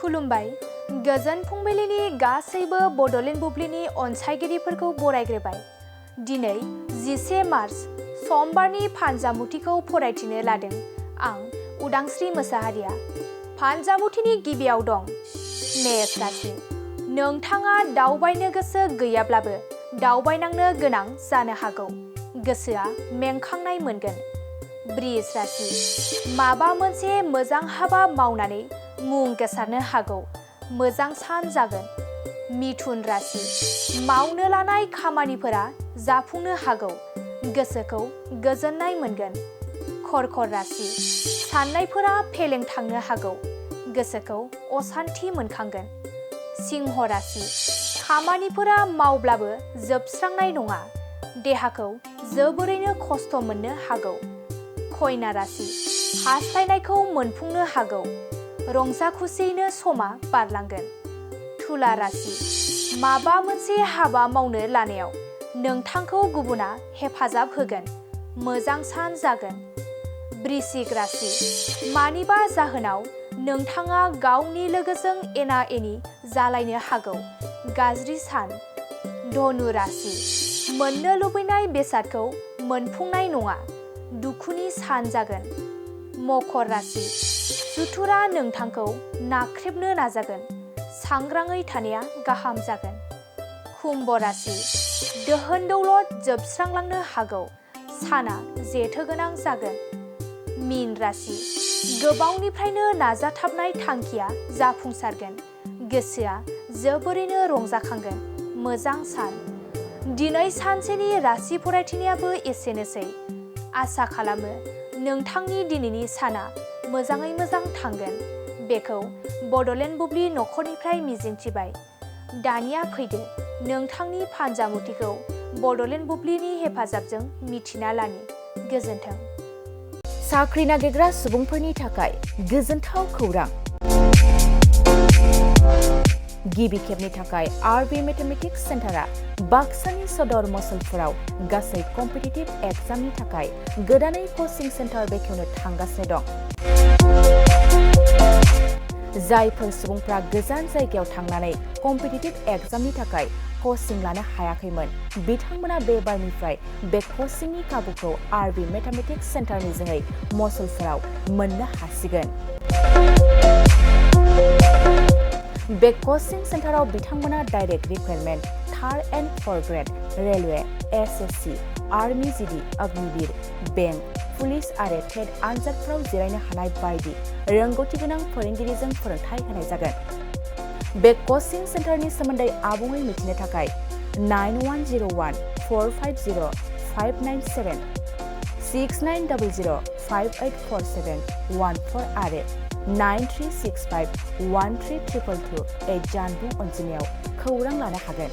खुलुमबाय गोजोन फुंबिलिनि गासैबो बड'लेण्ड बुब्लिनि अनसायगिरिफोरखौ बरायग्रोबाय। दिनै 11 मार्च समबारनि फानजामुथिखौ फरायथिनो लादों आं उदांस्रि मोसाहारिया। फानजामुथिनि गिबियाव दं मेष राशि। नोंथाङा दावबायनो गोसो गैयाब्लाबो दावबायनांनो गोनां जानो हागौ। गोसोआ मेंखांनाय मोनगोन। बृष राशि। माबा मोनसे मोजां हाबा मावनानै मुं गोसारनो हागौ। मोजां सान जागोन। मिथुन राशि। मावनो लानाय खामानिफोरा जाफुंनो हागौ। गोसोखौ गोजोननाय मोनगोन। कर्कट राशि। साननायफोरा फेलें थांनो हागौ। गोसोखौ असान्थि मोनखांगोन। सिंह राशि। खामानिफोरा मावब्लाबो जोबस्रांनाय नङा। देहाखौ जोबोरैनो खस्थ' मोननो हागौ। कन्या राशि। हास्थायनायखौ मोनफुंनो हागौ। रंजा खुसियैनो समा बारलांगोन। तुला राशि। माबा मोनसे हाबा मावनो लानायाव नोंथांखौ गुबुना हेफाजाब होगोन। मोजां सान जागोन। वृश्चिक राशि। मानिबा जाहोनाव नोंथाङा गावनि लोगोजों एना एनि जालायनो हागौ। गाज्रि सान। धनु राशि। मोननो लुबैनाय बेसादखौ मोनफुंनाय नङा। दुखुनि सान जागोन। मकर राशि। सुथुरा नोंथांखौ नाख्रेबनो नाजागोन। सांग्राङै थानाया गाहाम जागोन। कुम्भ राशि। दोहोन दौलत जोबस्रांलांनो हागौ। साना जेथोगोनां जागोन। मीन राशि। गोबावनिफ्रायनो नाजाथाबनाय थांखिया जाफुंसारगोन। गोसोआ जोबोरैनो रंजाखांगोन। मोजां सान। दिनै सानसेनि राशि फरायथिनायाबो एसेनोसै। आसा खालामो नोंथांनि दिनैनि साना मोजाङै मोजां थांगोन। बेखौ बड'लेण्ड बुब्लि नखरनिफ्राय मिजिंथिबाय। दानिया फैदो नोंथांनि फानजामुथिखौ बड'लेण्ड बुब्लिनि हेफाजाबजों मिथिना लानि। गोजोन्थों। साख्रि नागिरग्रा सुबुंफोरनि थाखाय गोजोनथाव खौरां। गिबि खेबनि थाखाय आरबि मेथामेटिक्स सेन्टारा बाक्सानि सदर मसलपुराव गासै कम्पिटिटिभ एग्जामनि थाखाय गोदानै कचिं सेन्टार बेखेवनो थांगासिनो दं। जायफोर सुबुंफ्रा गोजान जायगायाव थांनानै कम्पिटिटिभ एग्जामनि थाखाय कचिं लानो हायाखैमोन बिथांमोना बे बारनिफ्राय बे कचिंनि खाबुखौ आरबि मेथामेटिक्स सेन्टारनि जोहै मसलपुराव मोननो हासिगोन। बे कचिं सेन्टाराव बिथांमोना direct recruitment, 3rd and 4th grade, railway, SSC, army GD, Agniveer, bank, police आरो टेट आनजादफोराव जिरायनो हानाय बायदि रोंगौथि गोनां फोरोंगिरिजों फोरोंथाय होनाय जागोन। बे कचिं सेन्टारनि सोमोन्दै आबुङै मिथिनो थाखाय 9101 450 597, 6900 5847 14 आरो 9365 1322 जानबुं अनजिमायाव खौरां लानो हागोन।